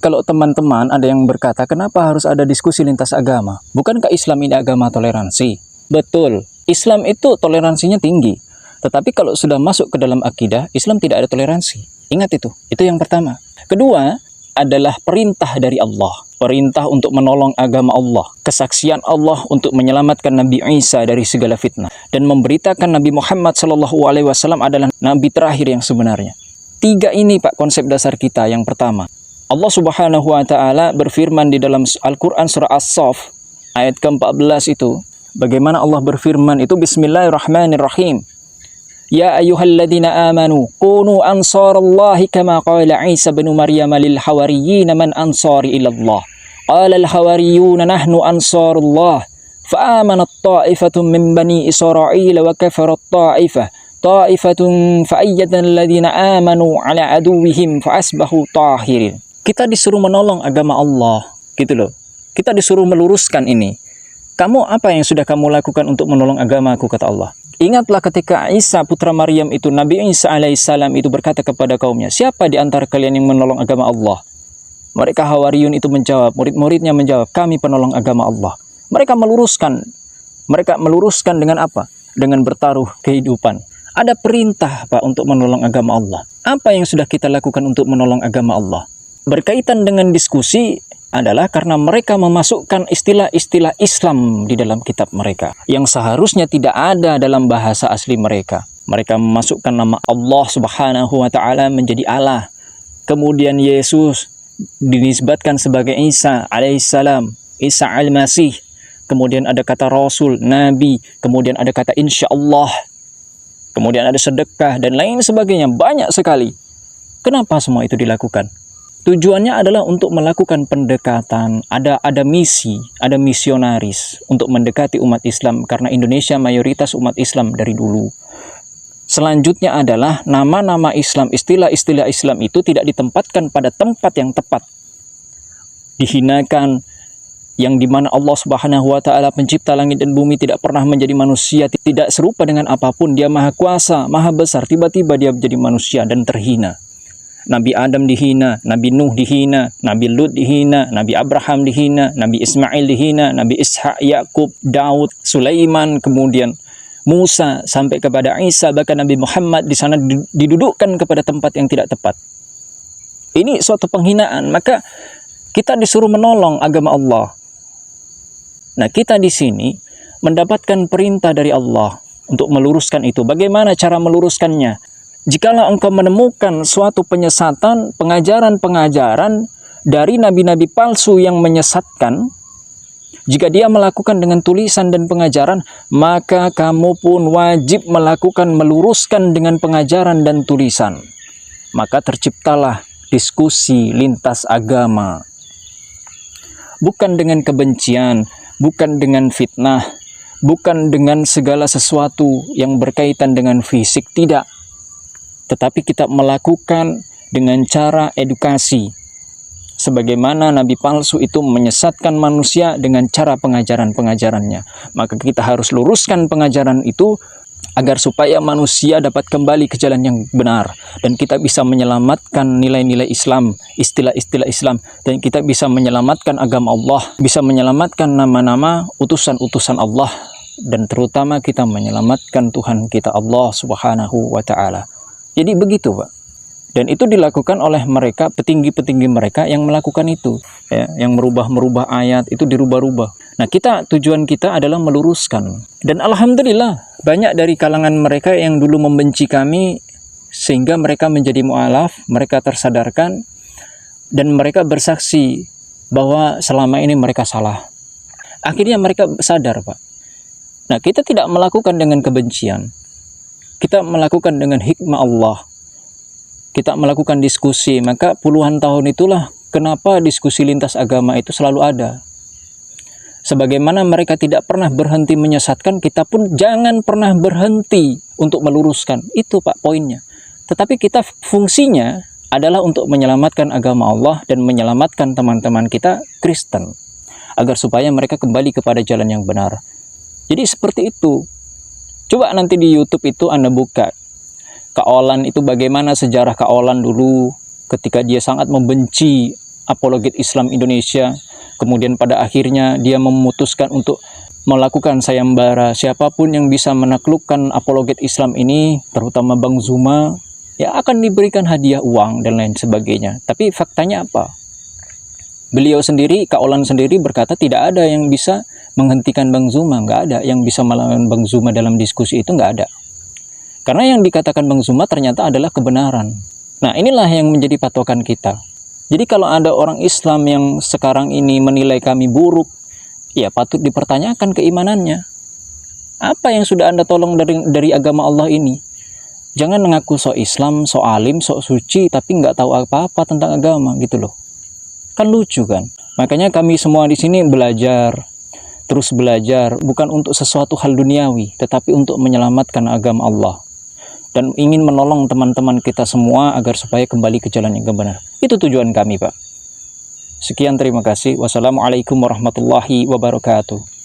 kalau teman-teman ada yang berkata, kenapa harus ada diskusi lintas agama? Bukankah Islam ini agama toleransi? Betul, Islam itu toleransinya tinggi. Tetapi kalau sudah masuk ke dalam akidah, Islam tidak ada toleransi. Ingat itu yang pertama. Kedua, adalah perintah dari Allah. Perintah untuk menolong agama Allah. Kesaksian Allah untuk menyelamatkan Nabi Isa dari segala fitnah. Dan memberitakan Nabi Muhammad SAW adalah Nabi terakhir yang sebenarnya. 3 ini Pak konsep dasar kita. Yang pertama, Allah Subhanahu wa Ta'ala berfirman di dalam Al-Quran surah As-Saff ayat ke-14 itu. Bagaimana Allah berfirman itu? Bismillahirrahmanirrahim. Ya ayyuhalladzina amanu kunu ansarallahi kama qala Isa bin Maryam lil hawariyyin man ansari ila Allah. Qala al hawariyun nahnu ansarullah. Fa amanat ta'ifatun min bani Israil wa kafarat ta'ifatun fa ayyadna alladhina amanu ala aduwwihim fa asbahu tahirin. Kita disuruh menolong agama Allah, gitu loh. Kita disuruh meluruskan ini. Kamu apa yang sudah kamu lakukan untuk menolong agamaku, kata Allah. Ingatlah ketika Isa putra Maryam itu, Nabi Isa alaihissalam itu berkata kepada kaumnya, siapa di antara kalian yang menolong agama Allah? Mereka Hawariyun itu menjawab, murid-muridnya menjawab, kami penolong agama Allah. Mereka meluruskan dengan apa? Dengan bertaruh kehidupan. Ada perintah Pak untuk menolong agama Allah. Apa yang sudah kita lakukan untuk menolong agama Allah? Berkaitan dengan diskusi adalah karena mereka memasukkan istilah-istilah Islam di dalam kitab mereka yang seharusnya tidak ada dalam bahasa asli mereka. Mereka memasukkan nama Allah Subhanahu wa Ta'ala menjadi Allah. Kemudian Yesus dinisbatkan sebagai Isa alaihissalam, Isa al-Masih. Kemudian ada kata Rasul, Nabi, kemudian ada kata Insya Allah, kemudian ada sedekah dan lain sebagainya, banyak sekali. Kenapa semua itu dilakukan? Tujuannya adalah untuk melakukan pendekatan, ada misi, ada misionaris untuk mendekati umat Islam karena Indonesia mayoritas umat Islam dari dulu. Selanjutnya adalah nama-nama Islam, istilah-istilah Islam itu tidak ditempatkan pada tempat yang tepat. Dihinakan, yang dimana Allah Subhanahu wa Ta'ala pencipta langit dan bumi tidak pernah menjadi manusia, tidak serupa dengan apapun, dia maha kuasa, maha besar, tiba-tiba dia menjadi manusia dan terhina. Nabi Adam dihina, Nabi Nuh dihina, Nabi Lut dihina, Nabi Abraham dihina, Nabi Ismail dihina, Nabi Ishak, Yakub, Daud, Sulaiman, kemudian Musa, sampai kepada Isa, bahkan Nabi Muhammad di sana didudukkan kepada tempat yang tidak tepat. Ini suatu penghinaan, maka kita disuruh menolong agama Allah. Nah, kita di sini mendapatkan perintah dari Allah untuk meluruskan itu. Bagaimana cara meluruskannya? Jikalau engkau menemukan suatu penyesatan, pengajaran-pengajaran dari nabi-nabi palsu yang menyesatkan, jika dia melakukan dengan tulisan dan pengajaran, maka kamu pun wajib meluruskan dengan pengajaran dan tulisan. Maka terciptalah diskusi lintas agama. Bukan dengan kebencian, bukan dengan fitnah, bukan dengan segala sesuatu yang berkaitan dengan fisik, tidak. Tetapi kita melakukan dengan cara edukasi. Sebagaimana nabi palsu itu menyesatkan manusia dengan cara pengajaran-pengajarannya. Maka kita harus luruskan pengajaran itu agar supaya manusia dapat kembali ke jalan yang benar. Dan kita bisa menyelamatkan nilai-nilai Islam, istilah-istilah Islam. Dan kita bisa menyelamatkan agama Allah, bisa menyelamatkan nama-nama utusan-utusan Allah. Dan terutama kita menyelamatkan Tuhan kita Allah Subhanahu wa Ta'ala. Jadi begitu Pak. Dan itu dilakukan oleh mereka, petinggi-petinggi mereka yang melakukan itu. Ya, yang merubah-merubah ayat, itu dirubah-rubah. Nah tujuan kita adalah meluruskan. Dan Alhamdulillah, banyak dari kalangan mereka yang dulu membenci kami, sehingga mereka menjadi mu'alaf, mereka tersadarkan, dan mereka bersaksi bahwa selama ini mereka salah. Akhirnya mereka sadar Pak. Nah kita tidak melakukan dengan kebencian. Kita melakukan dengan hikmah Allah. Kita melakukan diskusi. Maka puluhan tahun itulah kenapa diskusi lintas agama itu selalu ada. Sebagaimana mereka tidak pernah berhenti menyesatkan, kita pun jangan pernah berhenti untuk meluruskan. Itu Pak poinnya. Tetapi kita fungsinya adalah untuk menyelamatkan agama Allah dan menyelamatkan teman-teman kita Kristen. Agar supaya mereka kembali kepada jalan yang benar. Jadi seperti itu. Coba nanti di YouTube itu Anda buka Kaolan itu, bagaimana sejarah Kaolan dulu ketika dia sangat membenci apologet Islam Indonesia. Kemudian pada akhirnya dia memutuskan untuk melakukan sayembara. Siapapun yang bisa menaklukkan apologet Islam ini, terutama Bang Zuma, ya akan diberikan hadiah uang dan lain sebagainya. Tapi faktanya apa? Beliau sendiri, Kak Olan sendiri berkata tidak ada yang bisa menghentikan Bang Zuma, nggak ada yang bisa melawan Bang Zuma dalam diskusi itu, nggak ada. Karena yang dikatakan Bang Zuma ternyata adalah kebenaran. Nah, inilah yang menjadi patokan kita. Jadi kalau ada orang Islam yang sekarang ini menilai kami buruk, ya patut dipertanyakan keimanannya. Apa yang sudah Anda tolong dari agama Allah ini? Jangan mengaku sok Islam, sok alim, sok suci, tapi nggak tahu apa-apa tentang agama gitu loh. Kan lucu kan? Makanya kami semua di sini belajar, terus belajar, bukan untuk sesuatu hal duniawi, tetapi untuk menyelamatkan agama Allah. Dan ingin menolong teman-teman kita semua agar supaya kembali ke jalan yang benar. Itu tujuan kami, Pak. Sekian, terima kasih. Wassalamualaikum warahmatullahi wabarakatuh.